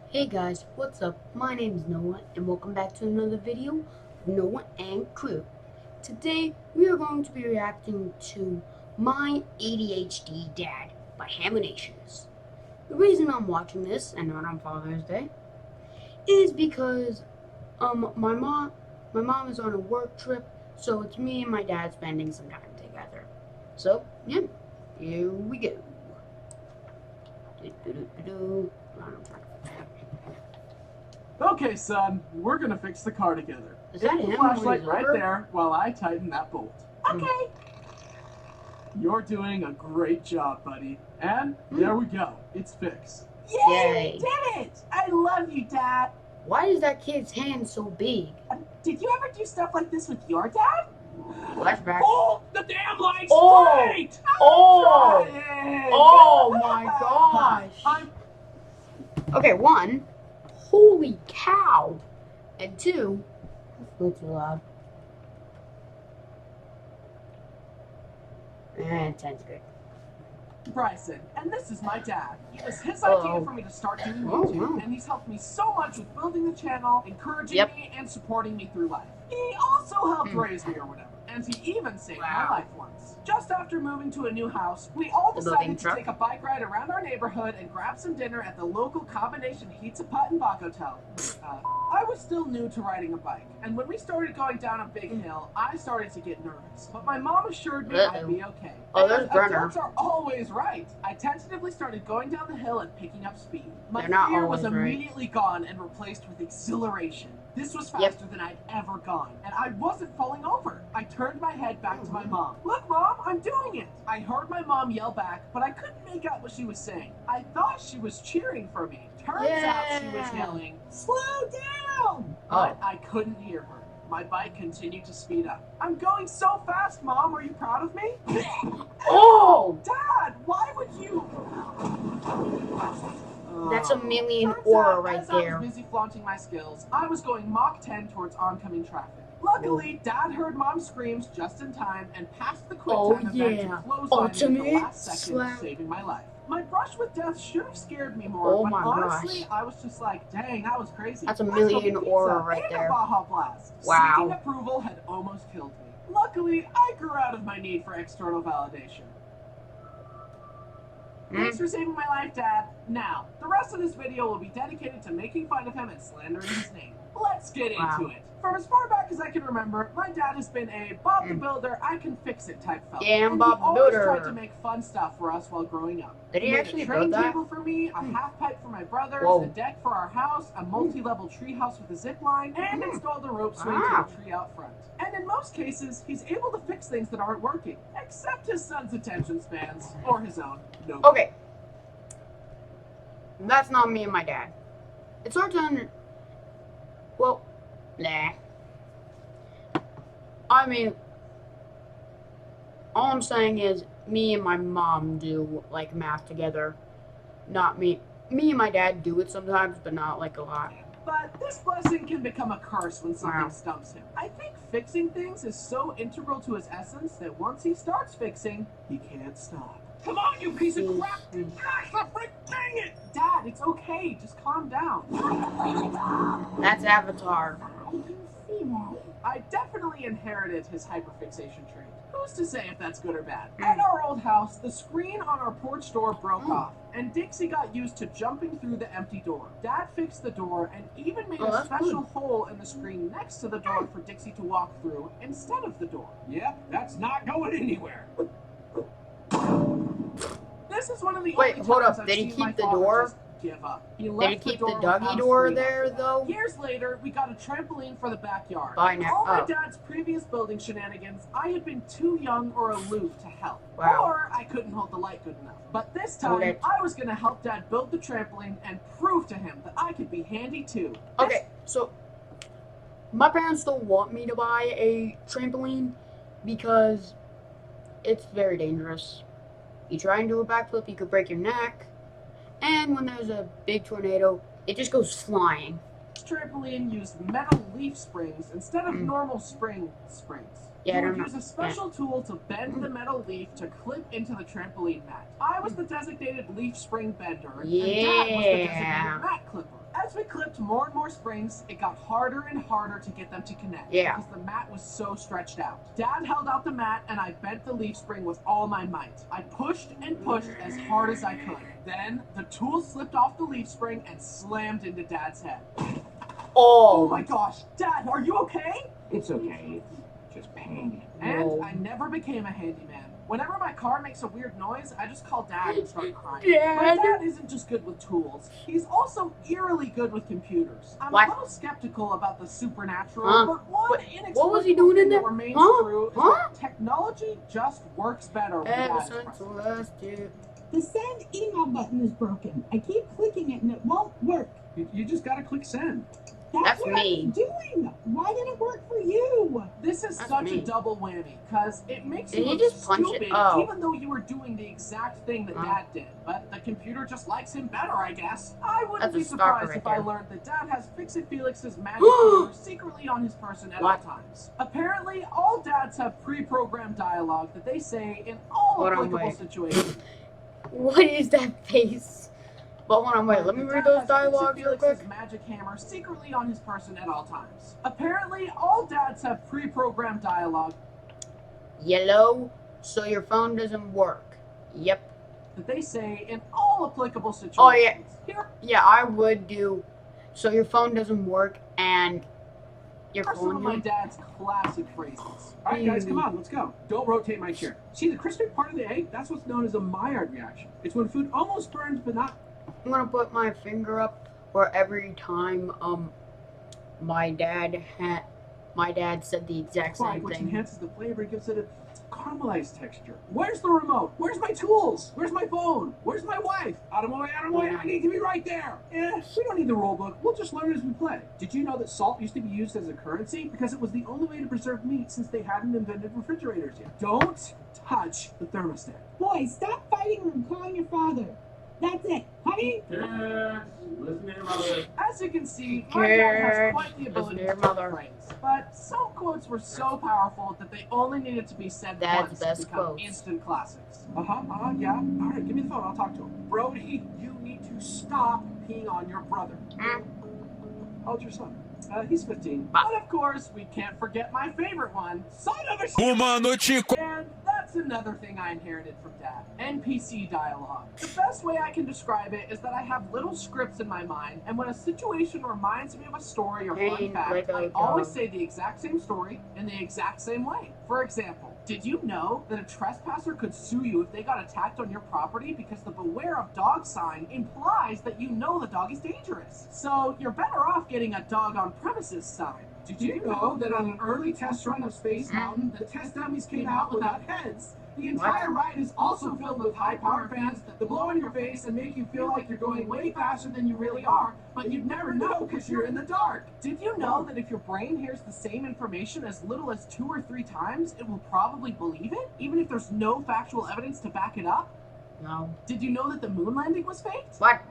Hey guys, what's up? My name is Noah and welcome back to another video of Noah and Crew. Today we are going to be reacting to My ADHD Dad by Haminations. The reason I'm watching this and not on Father's Day is because my mom is on a work trip, so it's me and my dad spending some time together. So yeah, here we go. Okay, son, we're gonna fix the car together. Is that Hit the him flashlight when he's right over? there while I tighten that bolt. Okay. You're doing a great job, buddy. And there we go. It's fixed. Yay, Yay. we did it! I love you, Dad. Why is that kid's hand so big? Did you ever do stuff like this with your dad? Flashback. Hold the damn light Oh! straight! Oh! Trying. Oh my gosh! I'm Okay, one, holy cow, and two, that's too loud. And 10's good. Bryson, and this is my dad. It was his idea for me to start doing YouTube, wow. and he's helped me so much with building the channel, encouraging Yep. me, and supporting me through life. He also helped raise me or whatever, and he even saved my life once. Just after moving to a new house, we all The building decided to truck? take a bike ride around our neighborhood and grab some dinner at the local combination Pizza Hut and Bach Hotel. I was still new to riding a bike, and when we started going down a big hill, I started to get nervous. But my mom assured me I'd be okay. Oh, there's And Brenner. adults are always right. I tentatively started going down the hill and picking up speed. My They're not fear was always right. immediately gone and replaced with exhilaration. This was faster than I'd ever gone, and I wasn't falling over. I turned my head back to my mom. Look, Mom, I'm doing it! I heard my mom yell back, but I couldn't make out what she was saying. I thought she was cheering for me. Turns out she was yelling, "Slow down!" But I couldn't hear her. My bike continued to speed up. I'm going so fast, Mom. Are you proud of me? Oh! Dad, why would you? That's a million Turns aura out, right as I there. was busy flaunting my skills, I was going Mach 10 towards oncoming traffic. Luckily, Dad heard Mom's screams just in time and passed the quick time event to clothesline me at the last second, Slap. saving my life. My brush with death should have scared me more, Oh but my honestly, gosh. I was just like, dang, that was crazy. That's a Let's go million get pizza aura right and there. A Baja Blast. Wow. Seeking approval had almost killed me. Luckily, I grew out of my need for external validation. Thanks for saving my life, Dad. Now, the rest of this video will be dedicated to making fun of him and slandering his name. Let's get into it. From as far back as I can remember, my dad has been a Bob the Builder, I can fix it type fella. Yeah, and Bob he the always Builder. tried to make fun stuff for us while growing up. Did he made actually a train build that? table for me, a half pipe for my brothers, Whoa. a deck for our house, a multi-level tree house with a zip line, and installed a rope swing Wow. to a tree out front. And in most cases, he's able to fix things that aren't working, except his son's attention spans, or his own. No. Okay. That's not me and my dad. It's hard to well, nah. I mean, all I'm saying is me and my mom do, like, math together. Not me. Me and my dad do it sometimes, but not, like, a lot. But this blessing can become a curse when something stumps him. I think fixing things is so integral to his essence that once he starts fixing, he can't stop. Come on, you piece of crap! Dang it! Dad, it's okay. Just calm down. That's Avatar. You can see that. I definitely inherited his hyperfixation trait. Who's to say if that's good or bad? At our old house, the screen on our porch door broke off, and Dixie got used to jumping through the empty door. Dad fixed the door and even made a special hole in the screen next to the door for Dixie to walk through instead of the door. Yep, that's not going anywhere. This is one of the Wait, only hold times up. I've Did he seen my keep the father door? just give up. He Did left he keep the without doggy a door screen. there, though? Years later, we got a trampoline for the backyard. Bye now. All my Oh. dad's previous building shenanigans, I had been too young or aloof to help. Wow. Or I couldn't hold the light good enough. But this time, Okay. I was going to help Dad build the trampoline and prove to him that I could be handy too. Okay, so my parents don't want me to buy a trampoline because it's very dangerous. You try and do a backflip, you could break your neck. And when there's a big tornado, it just goes flying. This trampoline used metal leaf springs instead of normal springs. Yeah, I You don't would use know. a special tool to bend the metal leaf to clip into the trampoline mat. I was the designated leaf spring bender, and Dad was the designated mat clipper. As we clipped more and more springs, it got harder and harder to get them to connect. Yeah. Because the mat was so stretched out. Dad held out the mat and I bent the leaf spring with all my might. I pushed and pushed as hard as I could. Then the tool slipped off the leaf spring and slammed into Dad's head. Oh my gosh, Dad, are you okay? It's okay. It's just pain. And I never became a handyman. Whenever my car makes a weird noise, I just call Dad and start crying. Dad? My dad isn't just good with tools. He's also eerily good with computers. I'm What? a little skeptical about the supernatural, Huh? but one What inexplicable was he doing in thing there? that remains Huh? true is Huh? that technology just works better when Ever Dad is since present. last year. The send email button is broken. I keep clicking it and it won't work. You just gotta click send. That's what me. I'm doing. Why did it work for you? This is That's such me. a double whammy, because it makes Did you he look just punch it? stupid Oh. even though you were doing the exact thing that Oh. Dad did. But the computer just likes him better, I guess. I wouldn't That's a be stalker surprised right if I there. learned that Dad has Fix-It Felix's magic ruler secretly on his person at all What? times. Apparently, all dads have pre-programmed dialogue that they say in all Hold on, applicable wait. situations. What is that face? But hold on, wait, let me The read dad those has dialogues Fix-It real Felix's quick. magic hammer secretly on his person at all times. Apparently, all dads have pre-programmed dialogue Yellow, so your phone doesn't work. Yep. that they say in all applicable situations. Oh, yeah. Here Yeah, I would do. So your phone doesn't work and you're are some of calling my him. dad's classic phrases. All right, guys, come on, let's go. Don't rotate my chair. See the crispy part of the egg? That's what's known as a Maillard reaction. It's when food almost burns but not. I'm gonna put my finger up where every time my dad said the exact Quiet, same which thing. enhances the flavor and gives it a caramelized texture. Where's the remote? Where's my tools? Where's my phone? Where's my wife? Out of my way, out of my way. I need to be right there. We don't need the rule book. We'll just learn as we play. Did you know that salt used to be used as a currency? Because it was the only way to preserve meat since they hadn't invented refrigerators yet. Don't touch the thermostat. Boy, stop fighting or I'm calling your father. That's it. Honey? Listen to your mother. As you can see, my dad has Kids, quite the ability listen to to your tell mother. phrase. But some quotes were so powerful that they only needed to be said Dad's once best to become quotes. instant classics. Yeah. All right, give me the phone. I'll talk to him. Brody, you need to stop peeing on your brother. Mm. How old's your son? He's 15. But of course, we can't forget my favorite one, son of a Uma noite And that's another thing I inherited from Dad. NPC dialogue. The best way I can describe it is that I have little scripts in my mind, and when a situation reminds me of a story or fun Hey, fact, Lego I always dog. say the exact same story in the exact same way. For example, did you know that a trespasser could sue you if they got attacked on your property because the beware of dog sign implies that you know the dog is dangerous? So you're better off getting a dog on premises sign. Did you know that on an early test run of Space Mountain, the test dummies came out without heads? The entire ride is also filled with high-powered fans that blow in your face and make you feel like you're going way faster than you really are, but you'd never know because you're in the dark. Did you know that if your brain hears the same information as little as 2 or 3 times, it will probably believe it, even if there's no factual evidence to back it up? No. Did you know that the moon landing was faked? What?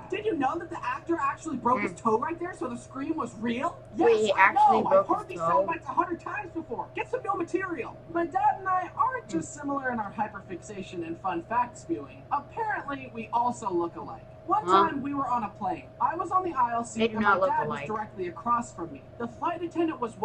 Did you know that the actor actually broke his toe right there, so the scream was real? Wait, Yes, he I actually know. broke I've heard his these toe? sound bites 100 times before. Get some new material. My dad and I aren't just similar in our hyperfixation and fun fact spewing. Apparently, we also look alike. One Huh? time, we were on a plane. I was on the aisle They seat, do and not my look dad alike. was directly across from me. The flight attendant was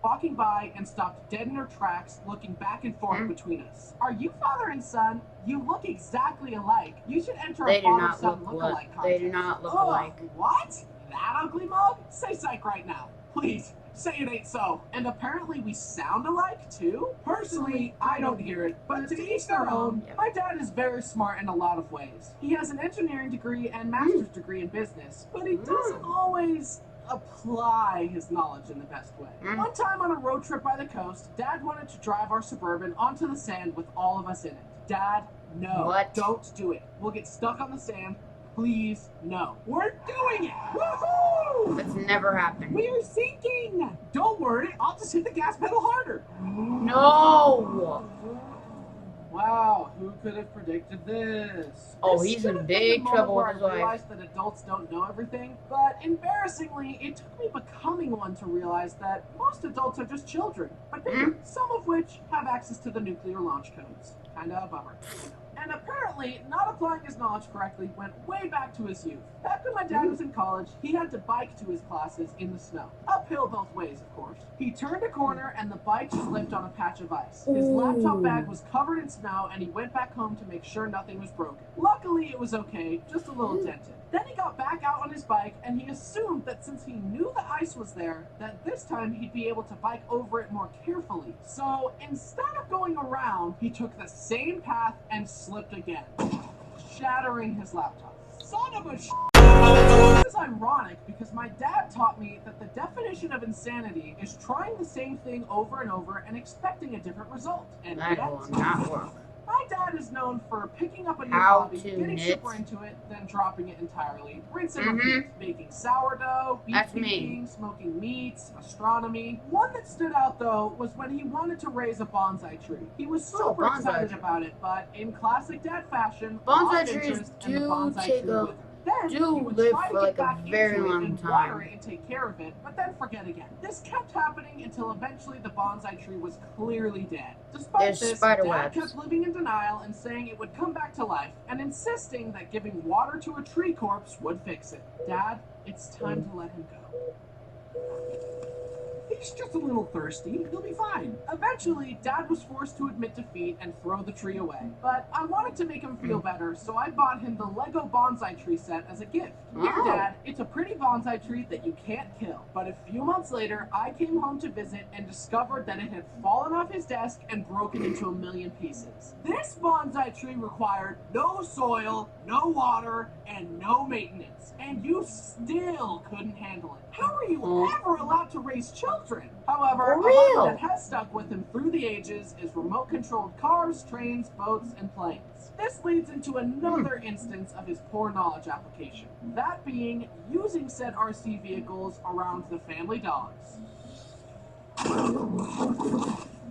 walking by and stopped dead in her tracks, looking back and forth Hmm? between us. Are you father and son? You look exactly alike. You should enter They a do not father-son look look-alike contest. They do not look Ugh, alike. What? That ugly mug? Say psych right now. Please, say it ain't so. And apparently we sound alike too? Personally, I don't hear it, but to each their own. Yep. My dad is very smart in a lot of ways. He has an engineering degree and master's degree in business, but he doesn't always apply his knowledge in the best way. Mm. One time on a road trip by the coast, Dad wanted to drive our Suburban onto the sand with all of us in it. Dad, no. What? Don't do it. We'll get stuck on the sand. Please, no. We're doing it! Woohoo! That's never happened. We are sinking. Don't worry, I'll just hit the gas pedal harder. No! Wow, who could have predicted this? Oh, This he's should in have been big the moment trouble where with his I life. realized that adults don't know everything, but embarrassingly, it took me becoming one to realize that most adults are just children, but bigger, some of which have access to the nuclear launch codes. Kinda a bummer. And And apparently, not applying his knowledge correctly went way back to his youth. Back when my dad was in college, he had to bike to his classes in the snow. Uphill both ways, of course. He turned a corner and the bike slipped on a patch of ice. His laptop bag was covered in snow and he went back home to make sure nothing was broken. Luckily, it was okay, just a little dented. Then he got back out on his bike and he assumed that since he knew the ice was there, that this time he'd be able to bike over it more carefully. So instead of going around, he took the same path and slipped again, shattering his laptop. Son of a This is ironic because my dad taught me that the definition of insanity is trying the same thing over and over and expecting a different result. And That yet, will not work. my dad is known for picking up a new How hobby, to getting knit. super into it, then dropping it entirely. Rinse and repeat. Making sourdough, beef That's me. baking, smoking meats, astronomy. One that stood out though was when he wanted to raise a bonsai tree. He was super bonsai excited tree. about it, but in classic dad fashion, Bonsai lost trees interest and the do bonsai take tree a- withered. Then do he would live try to for, get like, a back very into it long and time. water it and take care of it, but then forget again. This kept happening until eventually the bonsai tree was clearly dead. Despite There's this, spider Dad webs. kept living in denial and saying it would come back to life, and insisting that giving water to a tree corpse would fix it. Dad, it's time to let him go. He's just a little thirsty. He'll be fine. Eventually, Dad was forced to admit defeat and throw the tree away. But I wanted to make him feel better, so I bought him the Lego bonsai tree set as a gift. Here, Oh. Dad, it's a pretty bonsai tree that you can't kill. But a few months later, I came home to visit and discovered that it had fallen off his desk and broken into a million pieces. This bonsai tree required no soil, no water, and no maintenance. And you still couldn't handle it. How are you ever allowed to raise children? However, a For hobby real? that has stuck with him through the ages is remote-controlled cars, trains, boats, and planes. This leads into another instance of his poor knowledge application. That being using said RC vehicles around the family dogs.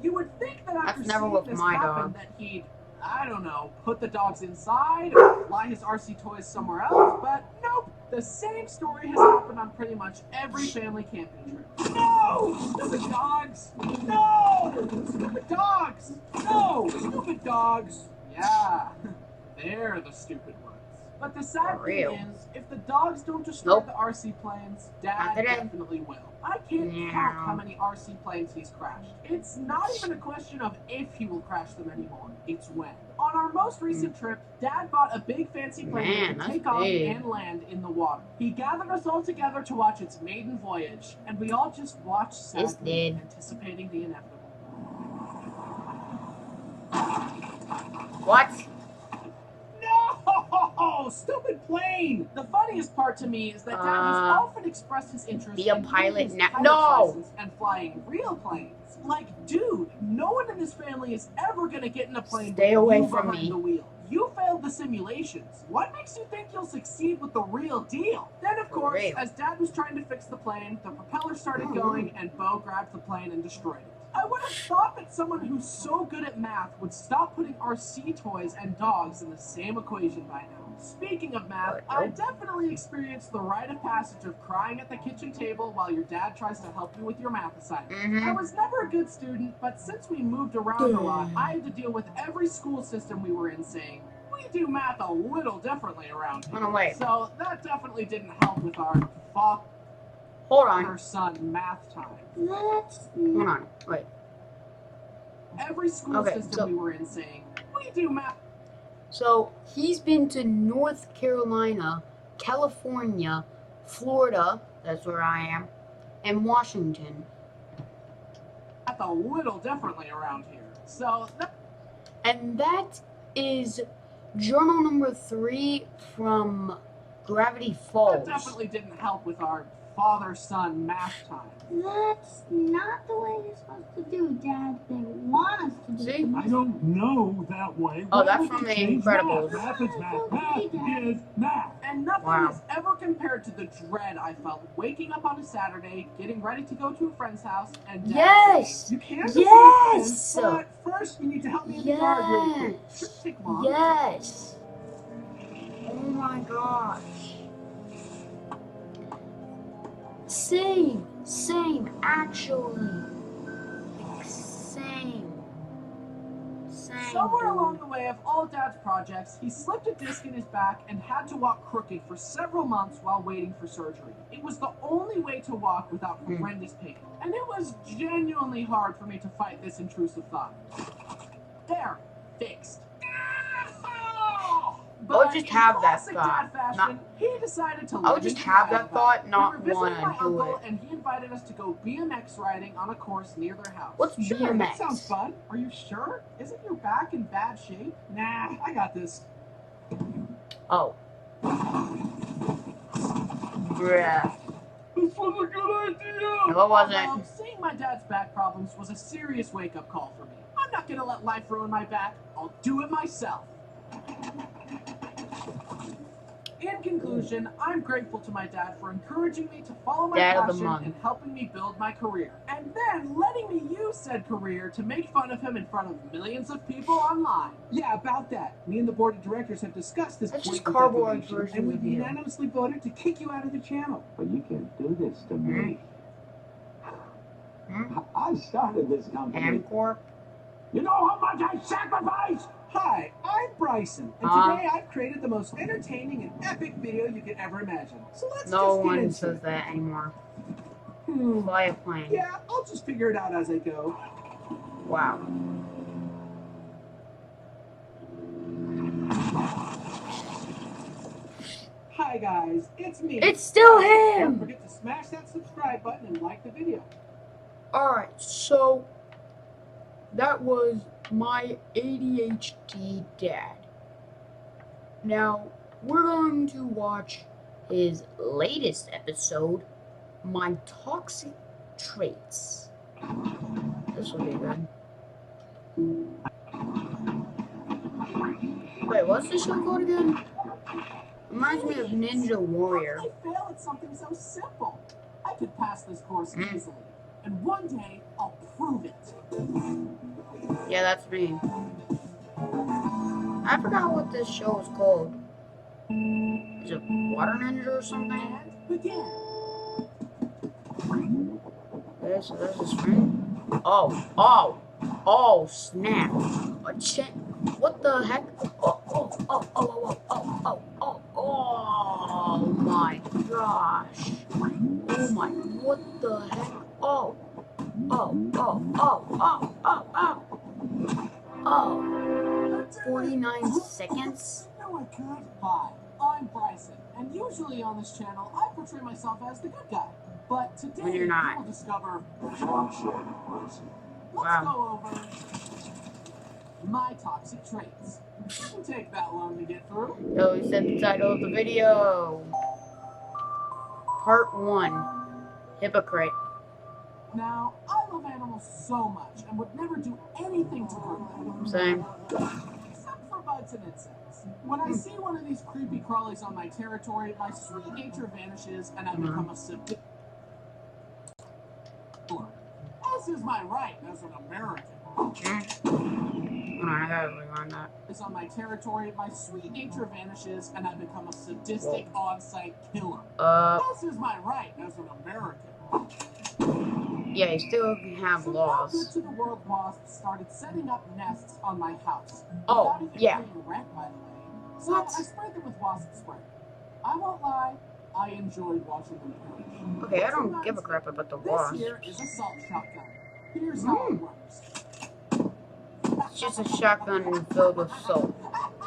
You would think that after That's never seeing with this my happen dog. that he'd, I don't know, put the dogs inside or fly his RC toys somewhere else, but nope. The same story has happened on pretty much every family camping trip. No! Stupid dogs! No! Stupid dogs! No! Stupid dogs! Yeah, they're the stupid ones. But the sad For thing real. is, if the dogs don't destroy Nope. the RC planes, Dad Not today. definitely will. I can't Yeah. count how many RC planes he's crashed. It's not even a question of if he will crash them anymore, it's when. On our most recent trip, Dad bought a big fancy plane Man, that could that's take off big. and land in the water. He gathered us all together to watch its maiden voyage, and we all just watched It's sadly, dead. anticipating the inevitable. What? No! Stupid plane! The funniest part to me is that Dad has often expressed his interest be a in pilot getting his now. pilot's No! license and flying real planes. Like, dude, no one in this family is ever gonna get in a plane Stay with away you from behind me. the wheel. You failed the simulations. What makes you think you'll succeed with the real deal? Then, of For course, real. as Dad was trying to fix the plane, the propeller started going, and Bo grabbed the plane and destroyed it. I would have thought that someone who's so good at math would stop putting RC toys and dogs in the same equation by now. Speaking of math, I definitely experienced the rite of passage of crying at the kitchen table while your dad tries to help you with your math assignment. I was never a good student, but since we moved around a lot, I had to deal with every school system we were in saying, we do math a little differently around here. Oh, no, wait. So that definitely didn't help with our father Hold on. son math time. Hold on. Wait. Every school Okay, system so- we were in saying, we do math. So he's been to North Carolina, California, Florida, that's where I am, and Washington. A little differently around here. So And that is journal number 3 from Gravity that Falls. definitely didn't help with our father-son math time. That's not the way you're supposed to do, Dad. They want us to do See? it. I don't know that way. Oh, Why that's don't from you The change Incredibles. Math is math. Math is math. And nothing Wow. is ever compared to the dread I felt waking up on a Saturday, getting ready to go to a friend's house, and Dad Yes! saying, you can't Yes! but first you need to help me in the yard real quick. Yes! Shouldn't take long. Yes! Oh my gosh. Same, actually. Like, same. Somewhere along the way of all Dad's projects, he slipped a disc in his back and had to walk crooked for several months while waiting for surgery. It was the only way to walk without horrendous pain, and it was genuinely hard for me to fight this intrusive thought. There, fixed. I'll just have that thought. He decided to I'll just have that thought, not want to do it. And he invited us to go BMX riding on a course near their house. What's Sure, BMX? that sounds fun. Are you sure? Isn't your back in bad shape? Nah, I got this. Oh. Bruh. This was a good idea! No, it wasn't. Well, seeing my dad's back problems was a serious wake-up call for me. I'm not gonna let life ruin my back. I'll do it myself. In conclusion, I'm grateful to my dad for encouraging me to follow my passion and helping me build my career. And then letting me use said career to make fun of him in front of millions of people online. Yeah, about that. Me and the board of directors have discussed this That's point just cardboard defamation, version and we of you. unanimously voted to kick you out of the channel. But you can't do this to me. I started this company. Amcorp? You know how much I sacrificed? Hi, I'm Bryson, and today I've created the most entertaining and epic video you could ever imagine. So let's No just get one into says it. that anymore. Hmm. Fly a plane. Yeah, I'll just figure it out as I go. Wow. Hi guys, it's me. It's still Don't him! forget to smash that subscribe button and like the video. Alright, so that was my ADHD dad. Now, we're going to watch his latest episode, My Toxic Traits. This will be good. Wait, what's the show called again? Reminds me of Ninja Warrior. How could I fail at something so simple? I could pass this course easily. And one day, I'll prove it. Yeah, that's me. I forgot what this show is called. Is it Water Ninja or something? And begin. Okay, so there's a screen. Oh, snap. What the heck? Oh my gosh. Oh my, what the heck? Oh. 49 seconds? No, I could. Hi, I'm Bryson, and usually on this channel, I portray myself as the good guy. But today, When you're not. you will discover... Bryson. Let's go over my toxic traits. It shouldn't take that long to get through. So we said the title of the video. Part 1. Hypocrite. Now, I love animals so much and would never do anything to hurt them. Same. Except for bugs and insects. When I see one of these creepy crawlies on my territory, my sweet nature vanishes and I become a sadistic. As is my right as an American. Hold on, I gotta rewind that. Is on my territory, my sweet nature vanishes and I become a sadistic on-site killer. As is my right as an American. Yeah, you still have Some laws. good to the world wasps started setting up nests on my house. Oh, Without even yeah. paying rent, by the way. So What? I sprayed them with wasp spray. I won't lie, I enjoyed watching them perish. Okay, I don't give a crap about the This wasps. here is a salt shotgun. Here's how it works. It's just a shotgun filled with salt.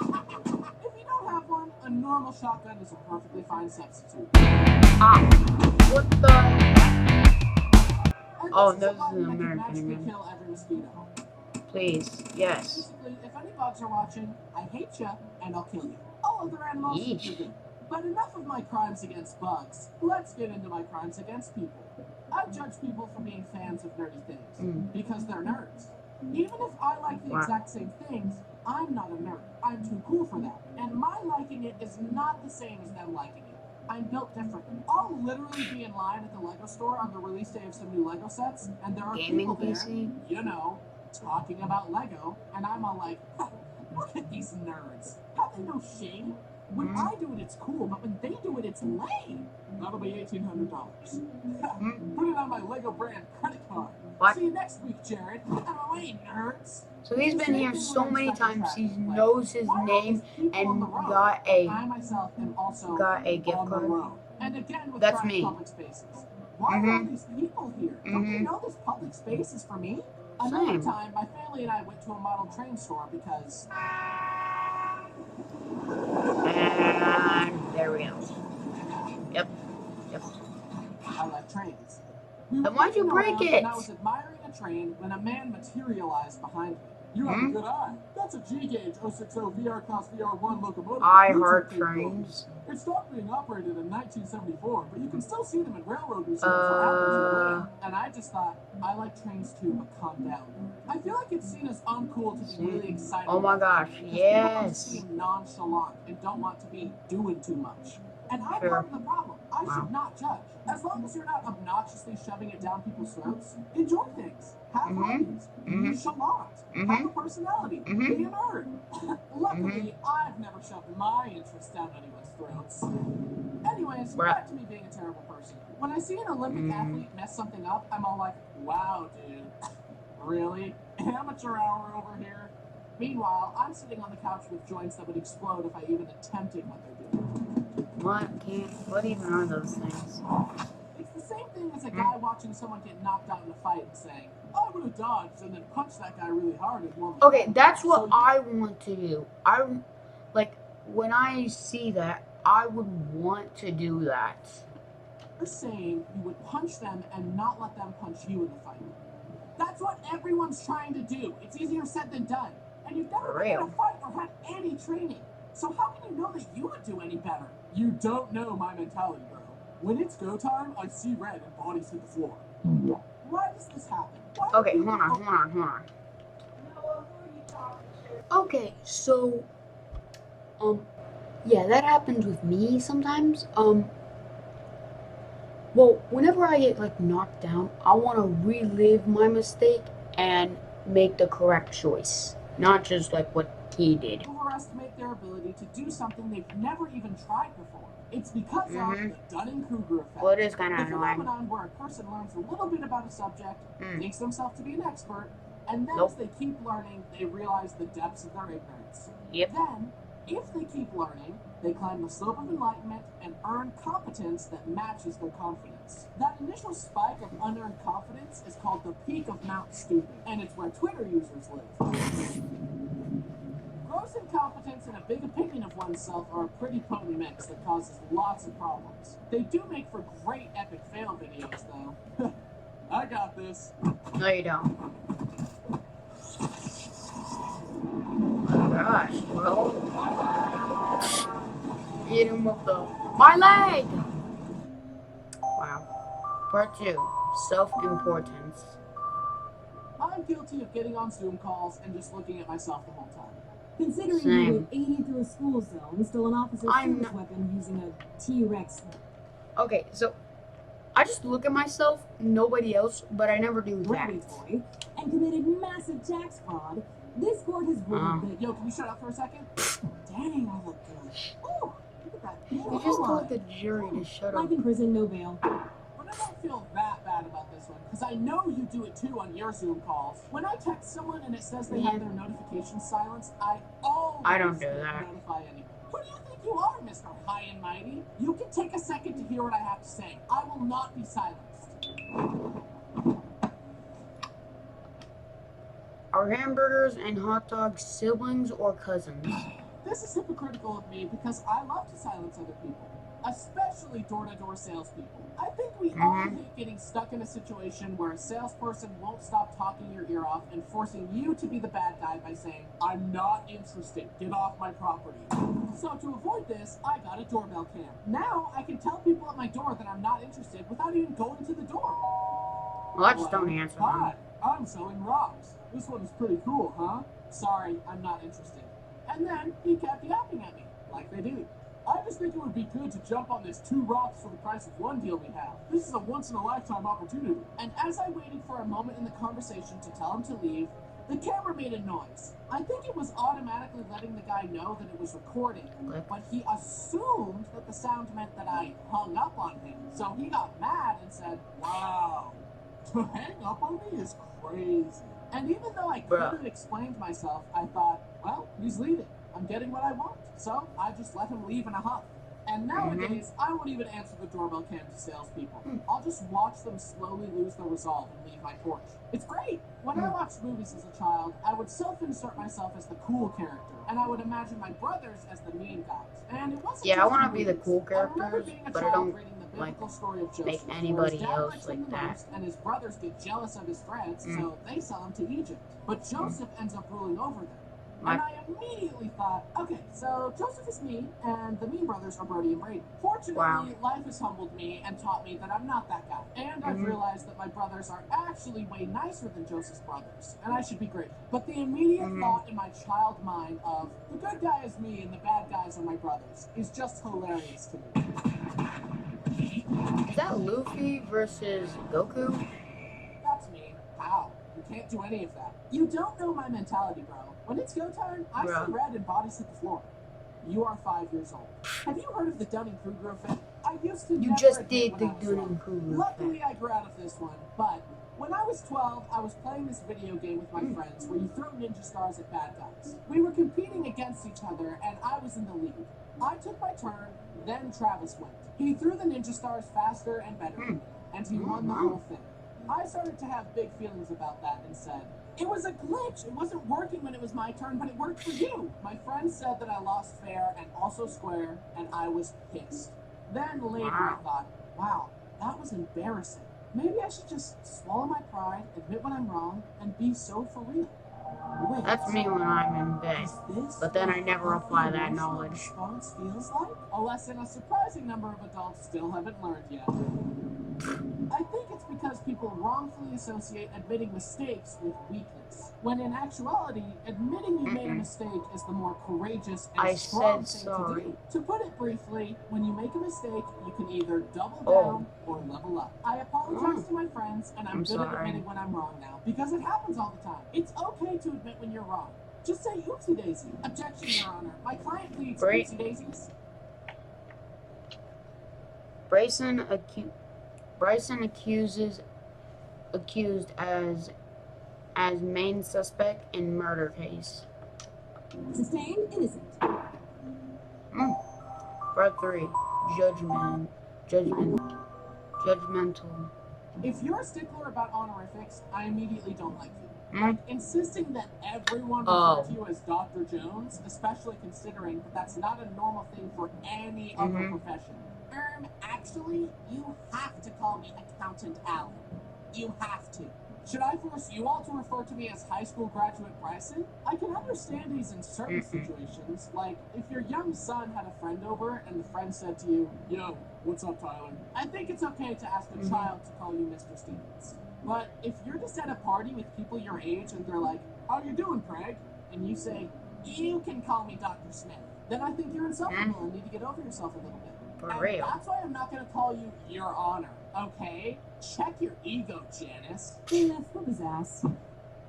If you don't have one, a normal shotgun is a perfectly fine substitute. What the? And Oh, this this is a is an button that can American magically again. kill every mosquito. Please, yes. Basically, if any bugs are watching, I hate you, and I'll kill you. All other animals, Yeesh. you're good. But enough of my crimes against bugs. Let's get into my crimes against people. I judge people for being fans of nerdy things, because they're nerds. Even if I like the exact same things, I'm not a nerd. I'm too cool for that. And my liking it is not the same as them liking it. I'm built differently. I'll literally be in line at the Lego store on the release day of some new Lego sets, and there are Gaming people there, PC? you know, talking about Lego, and I'm all like, look at these nerds. Have they no shame? When I do it, it's cool, but when they do it, it's lame. That'll be $1,800. Put it on my Lego brand credit card. What? See you next week, Jared. Out of my way, nerds. So he's been here so many times. He knows his name and got I a myself am also gift on the card. road. And again with That's private me. public spaces. Why are all these people here? Don't they know this public space is for me? Another Same. time, my family and I went to a model train store because And there we go. Yep. I like trains. Then why'd you break it? And I was admiring a train when a man materialized behind me. You have a good eye. That's a G-gauge 060 VR Class VR1 locomotive. I heart trains. It stopped being operated in 1974, but you can still see them in railroad museums for hours. And I just thought, I like trains too, but calm down. I feel like it's seen as uncool to be really excited. Oh my gosh, yes. People seem nonchalant and don't want to be doing too much. And I'm Sure. part of the problem. I should not judge. As long as you're not obnoxiously shoving it down people's throats, enjoy things. Have hobbies. Be nonchalant. Have a personality. Be a nerd. Luckily, I've never shoved my interests down anyone's throats. Anyways, back to me being a terrible person. When I see an Olympic athlete mess something up, I'm all like, wow, dude. Really? Amateur hour over here? Meanwhile, I'm sitting on the couch with joints that would explode if I even attempted what they're doing. What even are those things? It's the same thing as a guy watching someone get knocked out in a fight and saying, I would have dodged and then punched that guy really hard and won the Okay, fight. that's what I want to do. When I see that, I would want to do that. You're saying you would punch them and not let them punch you in the fight. That's what everyone's trying to do. It's easier said than done. And you've never been in a fight or had any training. So how can you know that you would do any better? You don't know my mentality, bro. When it's go time, I see red and bodies hit the floor. Why does this happen? Okay, hold on. Okay, so, yeah, that happens with me sometimes. Well, whenever I get, knocked down, I want to relive my mistake and make the correct choice. Not just, what he did. Overestimate their ability to do something they've never even tried before. It's because of the Dunning-Kruger effect. Well, it is kind of The annoying. phenomenon where a person learns a little bit about a subject, thinks themselves to be an expert, and then as they keep learning, they realize the depths of their ignorance. Yep. Then, if they keep learning, they climb the slope of enlightenment and earn competence that matches their confidence. That initial spike of unearned confidence is called the peak of Mount Stupid, and it's where Twitter users live. Gross incompetence and a big opinion of oneself are a pretty potent mix that causes lots of problems. They do make for great epic fail videos, though. I got this. No, you don't. Oh my gosh, well. Hit him with my leg! Wow. Part 2. Self-importance. I'm guilty of getting on Zoom calls and just looking at myself the whole time. Considering Same. you went 80 through a school zone, stole an officer's service weapon using a T-Rex. Okay, so I just look at myself, nobody else, but I never do that. Brownie toy, and committed massive tax fraud, this court has ruled that... Yo, can you shut up for a second? Dang, I look good. Ooh, look at that. You just told the jury to shut up. Life in prison, no bail. But I don't feel that bad about this one, because I know you do it too on your Zoom calls. When I text someone and it says they have their notifications silenced, I always don't do that. notify anyone. Who do you think you are, Mr. High and Mighty? You can take a second to hear what I have to say. I will not be silenced. Are hamburgers and hot dogs siblings or cousins? This is hypocritical of me because I love to silence other people, especially door-to-door salespeople. I think we all hate getting stuck in a situation where a salesperson won't stop talking your ear off and forcing you to be the bad guy by saying, I'm not interested, get off my property. So to avoid this, I got a doorbell cam. Now I can tell people at my door that I'm not interested without even going to the door. Well, I just don't answer them. Hi, I'm selling rocks. This one's pretty cool, huh? Sorry, I'm not interested. And then he kept yapping at me, like they do. I just think it would be good to jump on this 2 rocks for the price of 1 deal we have. This is a once-in-a-lifetime opportunity. And as I waited for a moment in the conversation to tell him to leave, the camera made a noise. I think it was automatically letting the guy know that it was recording, but he assumed that the sound meant that I hung up on him. So he got mad and said, wow, To hang up on me is crazy. And even though I Bruh. could have explained myself, I thought, well, he's leaving. I'm getting what I want. So I just let him leave in a huff. And nowadays, I won't even answer the doorbell cam to salespeople. I'll just watch them slowly lose their resolve and leave my porch. It's great! When I watched movies as a child, I would self-insert myself as the cool character, and I would imagine my brothers as the mean guys. And it wasn't Yeah, I just want in to be the movies. cool I remember characters, being a but I child don't reading the like biblical story of make Joseph, where anybody his dad else likes like him the that. most, and his brothers get jealous of his threads, so they sell him to Egypt. But Joseph ends up ruling over them. And I immediately thought, okay, so Joseph is me, and the mean brothers are Brody and Brady. Fortunately, life has humbled me and taught me that I'm not that guy. And I've realized that my brothers are actually way nicer than Joseph's brothers, and I should be grateful. But the immediate thought in my child mind of, the good guy is me and the bad guys are my brothers, is just hilarious to me. Is that Luffy versus Goku? That's me. How? You can't do any of that. You don't know my mentality, bro. When it's go time, I see red and bodies hit the floor. You are 5 years old. Have you heard of the Dunning-Kruger effect? I used to You never just admit did when the I was wrong. Dunning-Kruger Luckily, I grew out of this one, but when I was 12, I was playing this video game with my friends where you throw ninja stars at bad guys. We were competing against each other, and I was in the lead. I took my turn, then Travis went. He threw the ninja stars faster and better than me, and he won the whole thing. I started to have big feelings about that and said, it was a glitch. It wasn't working when it was my turn, but it worked for you. My friend said that I lost fair and also square, and I was pissed. Then later I thought, wow, that was embarrassing. Maybe I should just swallow my pride, admit when I'm wrong, and be so for real. Wait, That's me when I'm in bed. is this But then I what never healthy apply that emotional knowledge. response feels like? A lesson a surprising number of adults still haven't learned yet. I think it's because people wrongfully associate admitting mistakes with weakness, when in actuality, admitting you made a mistake is the more courageous and strong thing to do. To put it briefly, when you make a mistake, you can either double down or level up. I apologize to my friends, and I'm good at admitting when I'm wrong now, because it happens all the time. It's okay to admit when you're wrong. Just say oopsie daisy. Objection, Your Honor. My client pleads oopsie daisies. Bryson accused as main suspect in murder case. Sustained innocent. Part 3. Judgmental. If you're a stickler about honorifics, I immediately don't like you. Like, insisting that everyone refer to you as Dr. Jones, especially considering that that's not a normal thing for any other profession. Actually, you have to call me Accountant Allen. You have to. Should I force you all to refer to me as high school graduate Bryson? I can understand these in certain situations, like if your young son had a friend over and the friend said to you, yo, what's up, Tyler? I think it's okay to ask a child to call you Mr. Stevens. But if you're just at a party with people your age and they're like, how you doing, Craig? And you say, you can call me Dr. Smith, then I think you're insufferable and need to get over yourself a little bit. For real. That's why I'm not going to call you Your Honor, okay? Check your ego, Janice. Yeah, flip his ass.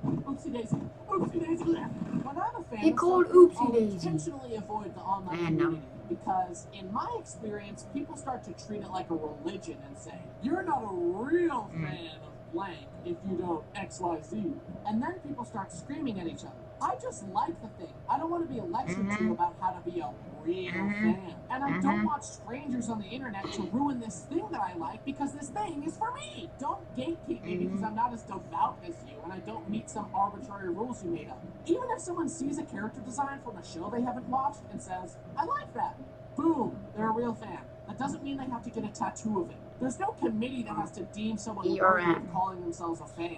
Oopsie daisy. Oopsie daisy. When I'm a fan He of called something, oopsie I'll daisy. intentionally avoid the online community because, in my experience, people start to treat it like a religion and say, you're not a real fan of blank if you don't XYZ. And then people start screaming at each other. I just like the thing. I don't want to be lectured to about how to be a real fan. And I don't want strangers on the internet to ruin this thing that I like because this thing is for me. Don't gatekeep me because I'm not as devout as you and I don't meet some arbitrary rules you made up. Even if someone sees a character design from a show they haven't watched and says, I like that. Boom, they're a real fan. That doesn't mean they have to get a tattoo of it. There's no committee that has to deem someone worthy of calling themselves a fan.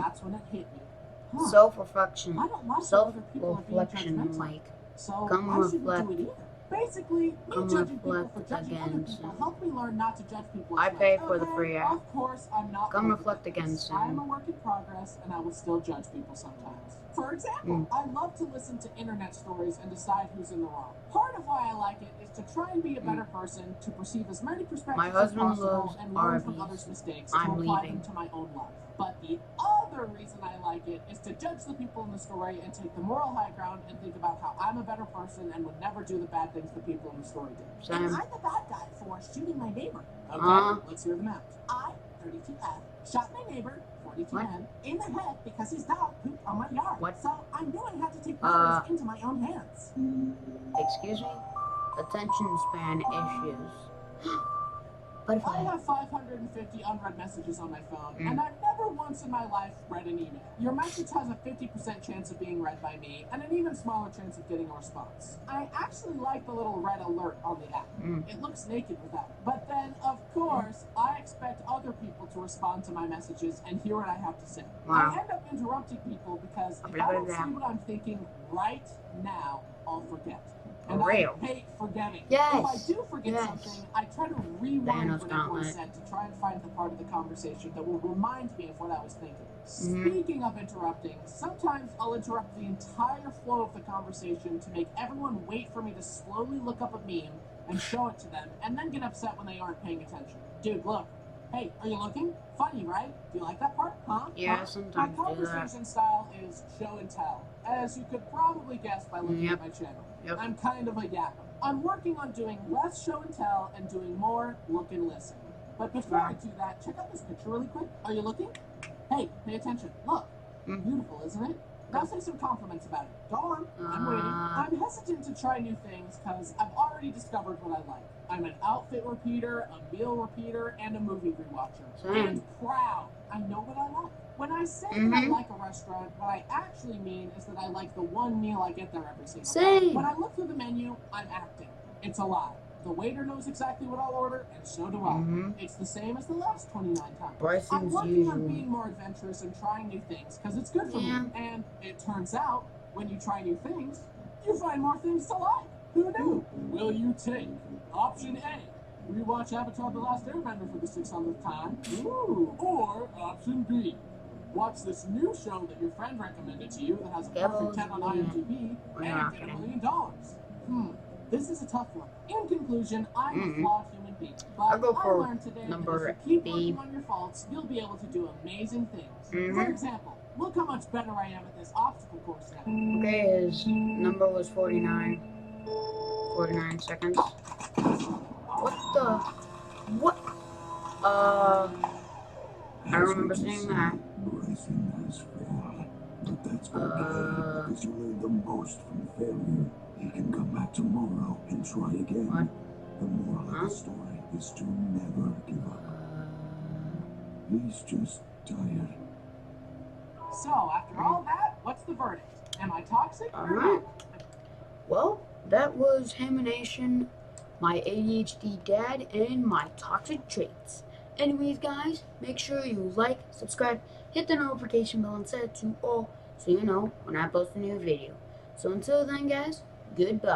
That's when it hit me. Self-reflection. I don't like Self-reflection, like, so come I shouldn't reflect. do it either. Basically, me Come judging people reflect for judging other against people it. helped me learn not to judge people. I as pay much. for the free app. Of course, I'm not. Come perfect reflect at this. against I'm him. a work in progress, and I will still judge people sometimes. For example, I love to listen to internet stories and decide who's in the wrong. Part of why I like it is to try and be a better person, to perceive as many perspectives My as husband possible, loves and learn from Arby's. others' mistakes I'm to apply leaving. them to my own life. But the other reason I like it is to judge the people in the story and take the moral high ground and think about how I'm a better person and would never do the bad things the people in the story did. Same. And I'm the bad guy for shooting my neighbor. Okay, let's hear them out. I 32F, shot my neighbor, 42M, in the head because his dog pooped on my yard. What? So I knew I had to take matters into my own hands. Excuse me? Attention span issues. But if I have 550 unread messages on my phone, Mm. and I've never once in my life read an email. Your message has a 50% chance of being read by me, and an even smaller chance of getting a response. I actually like the little red alert on the app. Mm. It looks naked without it. But then, of course, I expect other people to respond to my messages and hear what I have to say. Wow. I end up interrupting people because if I don't see what I'm thinking right now, I'll forget. And real. I hate forgetting. Yes. If I do forget Yes. something, I try to rewind Thanos what everyone gauntlet. said to try and find the part of the conversation that will remind me of what I was thinking. Mhm. Speaking of interrupting, sometimes I'll interrupt the entire flow of the conversation to make everyone wait for me to slowly look up a meme and show it to them, and then get upset when they aren't paying attention. Dude, look. Hey, are you looking? Funny, right? Do you like that part? Huh? Yeah, Huh? sometimes My do that. conversation style is show and tell, as you could probably guess by looking Yep. at my channel. Yep. I'm kind of a yapper. I'm working on doing less show and tell and doing more look and listen. But before I do that, check out this picture really quick. Are you looking? Hey, pay attention. Look. Mm. Beautiful, isn't it? Now say some compliments about it. Go on. I'm waiting. I'm hesitant to try new things because I've already discovered what I like. I'm an outfit repeater, a meal repeater, and a movie rewatcher. Same. And proud. I know what I like. When I say that I like a restaurant, what I actually mean is that I like the one meal I get there every single day. Same. When I look through the menu, I'm acting. It's a lie. The waiter knows exactly what I'll order, and so do I. Mhm. It's the same as the last 29 times. I'm Bryson's working on usual. being more adventurous and trying new things because it's good for Yeah. me. And it turns out, when you try new things, you find more things to like. Who knew? Will you take option A, rewatch Avatar: The Last Airbender for the 600th time? Ooh. Or option B, watch this new show that your friend recommended to you that has a perfect 10 on IMDb We're and not get $1 kidding. million? This is a tough one. In conclusion, I'm a flawed human being. But I'll go I for learned today that number if you keep B. working on your faults, you'll be able to do amazing things. Mhm. For example, look how much better I am at this obstacle course now. Okay, his number was 49. 49 seconds. What the? What? I remember seeing that. Bryson has failed, but that's okay because you learn the most from failure. He can come back tomorrow and try again. What? The moral of the story is to never give up. He's just tired. So, after all that, what's the verdict? Am I toxic or Alright. not? Well, that was Hamination, my ADHD dad, and my toxic traits. Anyways, guys, make sure you like, subscribe, hit the notification bell, and set it to all so you know when I post a new video. So until then, guys, goodbye.